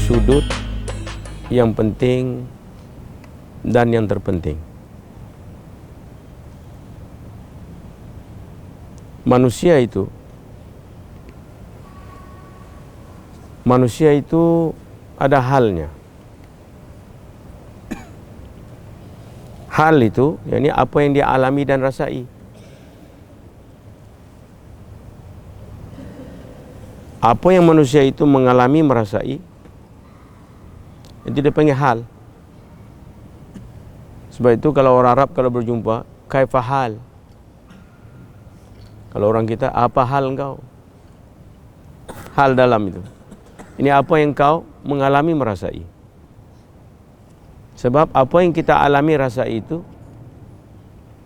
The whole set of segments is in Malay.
sudut yang penting dan yang terpenting. Manusia itu ada halnya. Hal itu, yakni apa yang dia alami dan rasai. Apa yang manusia itu mengalami, merasai, itu dia panggil hal. Sebab itu kalau orang Arab kalau berjumpa, kaifa hal? Kalau orang kita, apa hal engkau? Hal dalam itu. Ini apa yang kau mengalami, merasai. Sebab apa yang kita alami, rasai itu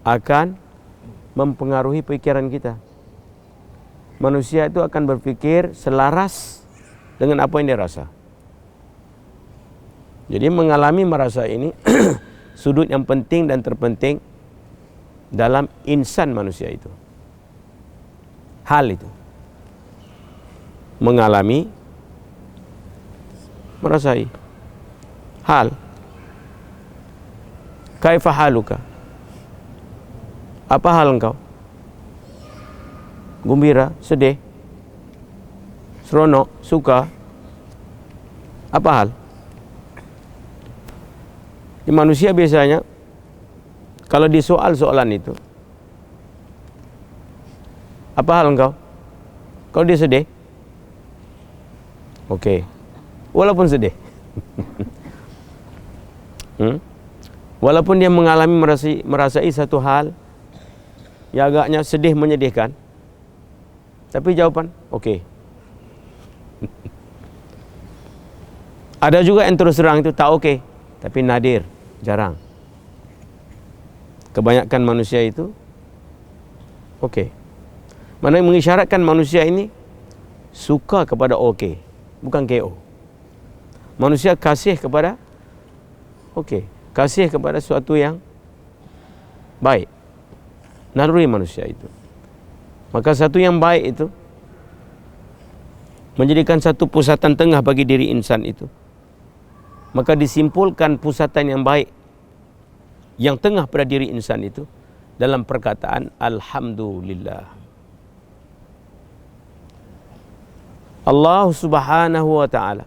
akan mempengaruhi pikiran kita. Manusia itu akan berpikir selaras dengan apa yang dia rasa. Jadi mengalami, merasa ini sudut yang penting dan terpenting dalam insan manusia itu. Hal itu. Mengalami, merasai. Hal. Kaifa haluka? Apa hal engkau? Gembira, sedih, seronok, suka. Apa hal? Di manusia biasanya kalau disoal soalan itu, apa hal engkau? Kalau dia sedih, oke, walaupun sedih, walaupun dia mengalami merasai satu hal yang agaknya sedih, menyedihkan, tapi jawaban okey. Ada juga yang terus terang itu tak okey, tapi nadir, jarang. Kebanyakan manusia itu okey. Mana yang mengisyaratkan manusia ini suka kepada okey, bukan KO. Manusia kasih kepada okey, kasih kepada sesuatu yang baik. Naluri manusia itu. Maka satu yang baik itu menjadikan satu pusatan tengah bagi diri insan itu. Maka disimpulkan pusatan yang baik yang tengah pada diri insan itu dalam perkataan Alhamdulillah. Allah Subhanahu wa ta'ala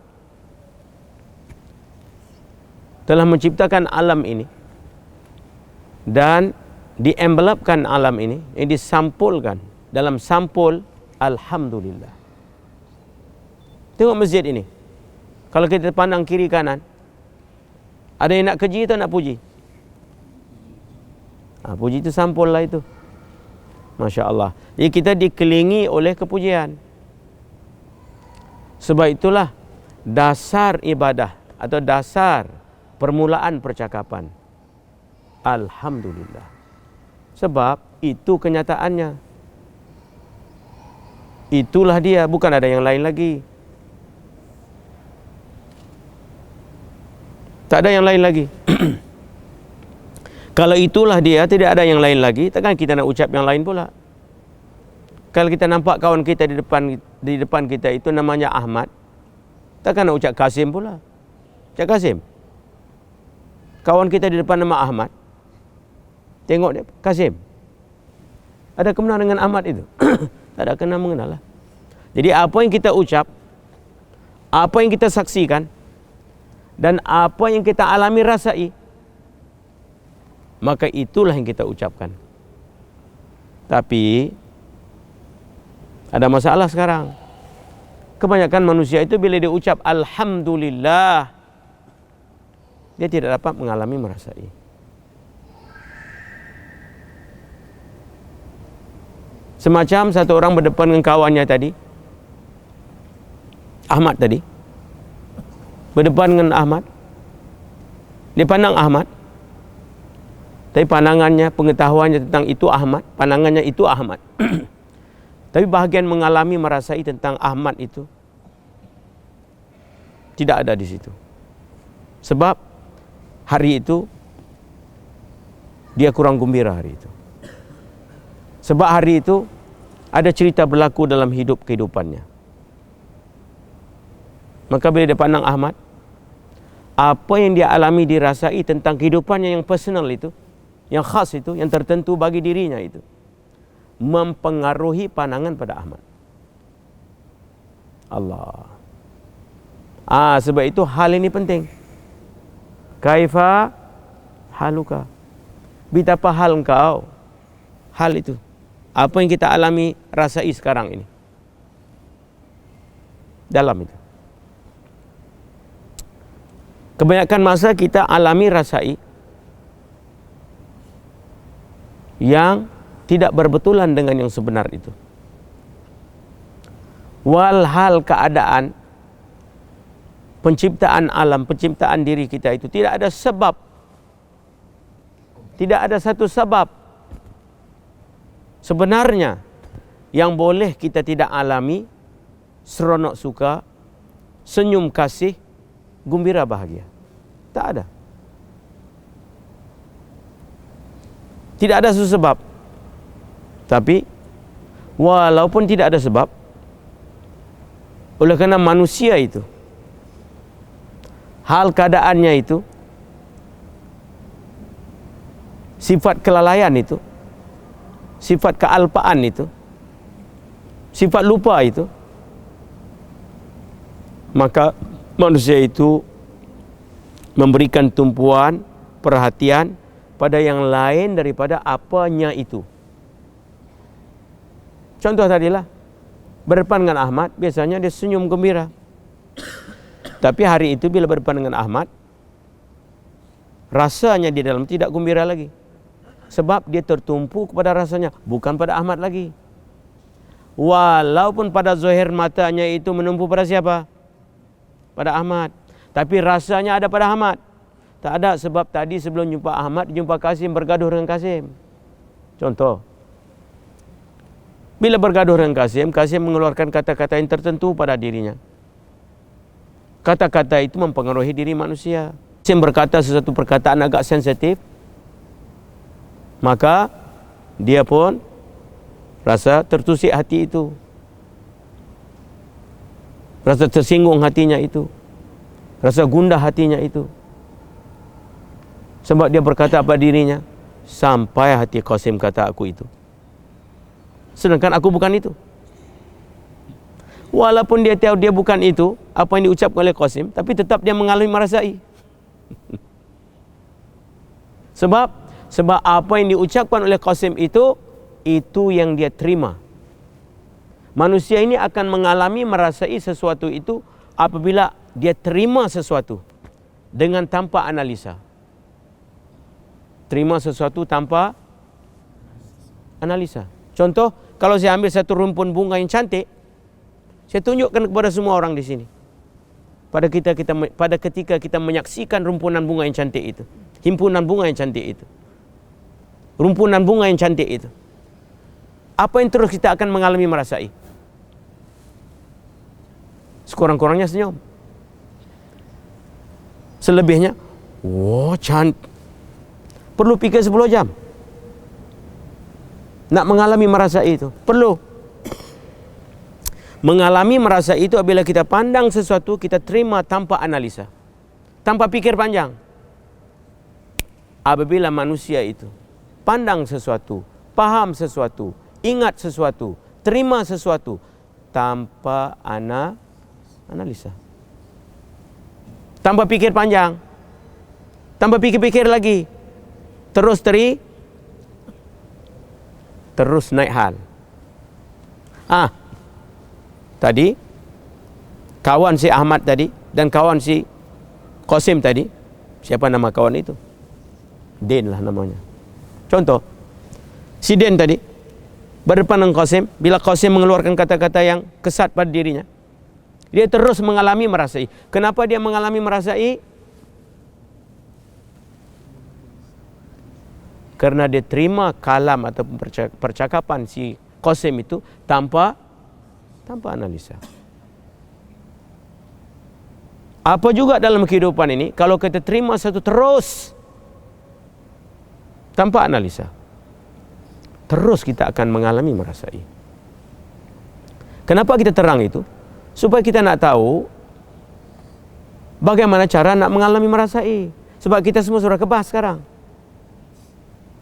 telah menciptakan alam ini dan dienvelopkan alam ini, disampulkan dalam sampul Alhamdulillah. Tengok masjid ini. Kalau kita pandang kiri kanan, ada yang nak keji atau nak puji? Puji itu sampul lah itu. Masya Allah. Jadi kita dikelilingi oleh kepujian. Sebab itulah dasar ibadah atau dasar permulaan percakapan Alhamdulillah. Sebab itu kenyataannya. Itulah dia, bukan ada yang lain lagi. Tak ada yang lain lagi. Kalau itulah dia, tidak ada yang lain lagi, takkan kita nak ucap yang lain pula. Kalau kita nampak kawan kita di depan kita itu namanya Ahmad, takkan nak ucap Kasim pula. Ucap Kasim. Kawan kita di depan nama Ahmad, tengok dia, Kasim. Ada kenal dengan Ahmad itu? Tak ada kena mengenal lah. Jadi apa yang kita ucap, apa yang kita saksikan, dan apa yang kita alami rasai, maka itulah yang kita ucapkan. Tapi ada masalah sekarang. Kebanyakan manusia itu bila dia ucap Alhamdulillah, dia tidak dapat mengalami merasai. Semacam satu orang berdepan dengan kawannya tadi, Ahmad tadi, berdepan dengan Ahmad. Dia pandang Ahmad, tapi pandangannya, pengetahuannya tentang itu Ahmad, pandangannya itu Ahmad. Tapi bahagian mengalami, merasai tentang Ahmad itu tidak ada di situ. Sebab hari itu dia kurang gembira hari itu. Sebab hari itu ada cerita berlaku dalam kehidupannya. Maka bila dia pandang Ahmad, apa yang dia alami, dirasai tentang kehidupannya yang personal itu, yang khas itu, yang tertentu bagi dirinya itu, mempengaruhi pandangan pada Ahmad. Allah. Sebab itu hal ini penting. Kaifa haluka? Betapa hal engkau? Hal itu. Apa yang kita alami, rasai sekarang ini. Dalam itu. Kebanyakan masa kita alami, rasai yang tidak berbetulan dengan yang sebenar itu. Walhal keadaan penciptaan alam, penciptaan diri kita itu tidak ada sebab, tidak ada satu sebab sebenarnya yang boleh kita tidak alami seronok suka, senyum kasih, gembira bahagia. Tak ada. Tidak ada satu sebab. Tapi walaupun tidak ada sebab, oleh kerana manusia itu, hal keadaannya itu, sifat kelalaian itu, sifat kealpaan itu, sifat lupa itu, maka manusia itu memberikan tumpuan perhatian pada yang lain daripada apanya itu. Contoh tadilah, berdepan dengan Ahmad, biasanya dia senyum gembira. Tapi hari itu bila berdepan dengan Ahmad, rasanya di dalam tidak gembira lagi. Sebab dia tertumpu kepada rasanya, bukan pada Ahmad lagi. Walaupun pada zahir matanya itu menumpu pada siapa? Pada Ahmad. Tapi rasanya ada pada Ahmad. Tak ada, sebab tadi sebelum jumpa Ahmad, jumpa Kasim, bergaduh dengan Kasim. Contoh. Bila bergaduh dengan Kasim, Kasim mengeluarkan kata-kata yang tertentu pada dirinya. Kata-kata itu mempengaruhi diri manusia. Kasim berkata sesuatu perkataan agak sensitif, maka dia pun rasa tertusik hati itu. Rasa tersinggung hatinya itu. Rasa gundah hatinya itu. Sebab dia berkata pada dirinya, sampai hati Kasim kata aku itu. Sedangkan aku bukan itu. Walaupun dia tahu dia bukan itu, apa yang diucapkan oleh Qasim, tapi tetap dia mengalami merasai. Sebab apa yang diucapkan oleh Qasim itu yang dia terima. Manusia ini akan mengalami merasai sesuatu itu apabila dia terima sesuatu dengan tanpa analisa. Terima sesuatu tanpa analisa. Contoh, kalau saya ambil satu rumpun bunga yang cantik, saya tunjukkan kepada semua orang di sini. Pada ketika kita menyaksikan rumpunan bunga yang cantik itu, himpunan bunga yang cantik itu, rumpunan bunga yang cantik itu, apa yang terus kita akan mengalami merasai? Sekurang-kurangnya senyum. Selebihnya, cantik. Perlu pikir 10 jam. Nak mengalami merasai itu. Perlu. Mengalami merasai itu apabila kita pandang sesuatu, kita terima tanpa analisa. Tanpa pikir panjang. Apabila manusia itu pandang sesuatu, paham sesuatu, ingat sesuatu, terima sesuatu tanpa analisa. Tanpa pikir panjang. Tanpa pikir-pikir lagi. Terus naik hal. Tadi kawan si Ahmad tadi dan kawan si Qasim tadi, siapa nama kawan itu? Din lah namanya. Contoh, si Din tadi berdepan dengan Qasim, bila Qasim mengeluarkan kata-kata yang kesat pada dirinya, dia terus mengalami merasai. Kenapa dia mengalami merasai? Karena dia terima kalam atau percakapan si Qasim itu tanpa analisa. Apa juga dalam kehidupan ini, kalau kita terima satu terus tanpa analisa, terus kita akan mengalami merasai. Kenapa kita terang itu? Supaya kita nak tahu Bagaimana cara nak mengalami merasai? Sebab kita semua sudah kebas sekarang.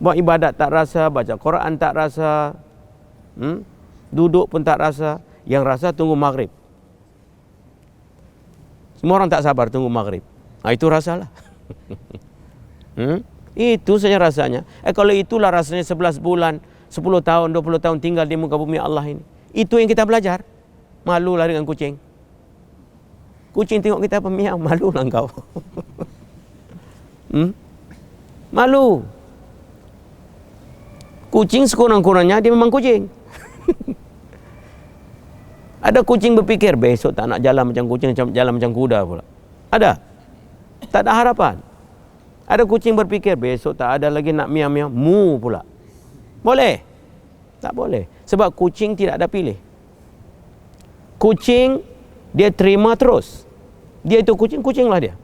Buat ibadat tak rasa, baca Quran tak rasa, duduk pun tak rasa. Yang rasa tunggu maghrib. Semua orang tak sabar tunggu maghrib. Itu rasalah. Itu saja rasanya. Kalau itulah rasanya 11 bulan, 10 tahun, 20 tahun tinggal di muka bumi Allah ini. Itu yang kita belajar. Malulah dengan kucing. Kucing tengok kita pemiau, malulah engkau. Malu. Kucing sekurang-kurangnya dia memang kucing. Ada kucing berfikir besok tak nak jalan macam kucing, jalan macam kuda pula. Ada? Tak ada harapan. Ada kucing berfikir besok tak ada lagi nak miau-miau, mu pula. Boleh? Tak boleh. Sebab kucing tidak ada pilih. Kucing dia terima terus. Dia itu kucing, kucinglah dia.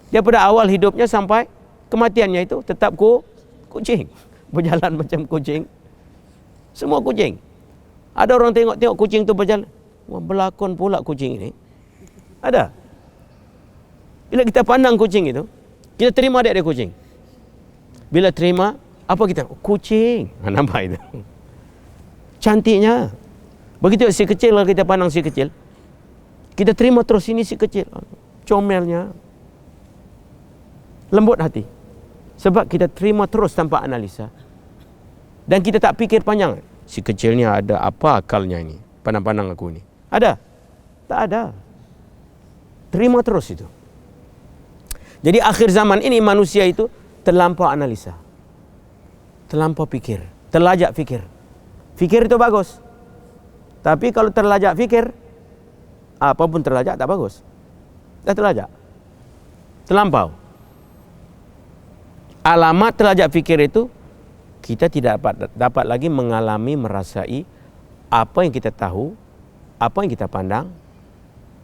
Dia pada awal hidupnya sampai kematiannya itu tetap kucing. Berjalan macam kucing. Semua kucing. Ada orang tengok kucing tu berjalan. Wah, berlakon pula kucing ini. Ada. Bila kita pandang kucing itu, kita terima dia kucing. Bila terima, apa kita? Kucing. Nampak itu. Cantiknya. Begitu si kecil, kalau kita pandang si kecil, kita terima terus ini si kecil. Comelnya. Lembut hati. Sebab kita terima terus tanpa analisa. Dan kita tak fikir panjang. Si kecilnya ada apa akalnya ini? Pandang-pandang aku ini. Ada? Tak ada. Terima terus itu. Jadi akhir zaman ini manusia itu terlampau analisa. Terlampau fikir. Terlajak fikir. Fikir itu bagus. Tapi kalau terlajak fikir, apapun terlajak tak bagus. Dah terlajak. Terlampau. Alamat terlajak fikir itu, kita tidak dapat lagi mengalami, merasai apa yang kita tahu, apa yang kita pandang,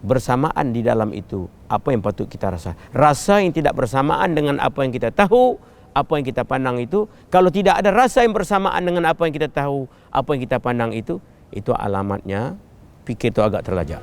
bersamaan di dalam itu apa yang patut kita rasa. Rasa yang tidak bersamaan dengan apa yang kita tahu, apa yang kita pandang itu, kalau tidak ada rasa yang bersamaan dengan apa yang kita tahu, apa yang kita pandang itu alamatnya fikir itu agak terlajak.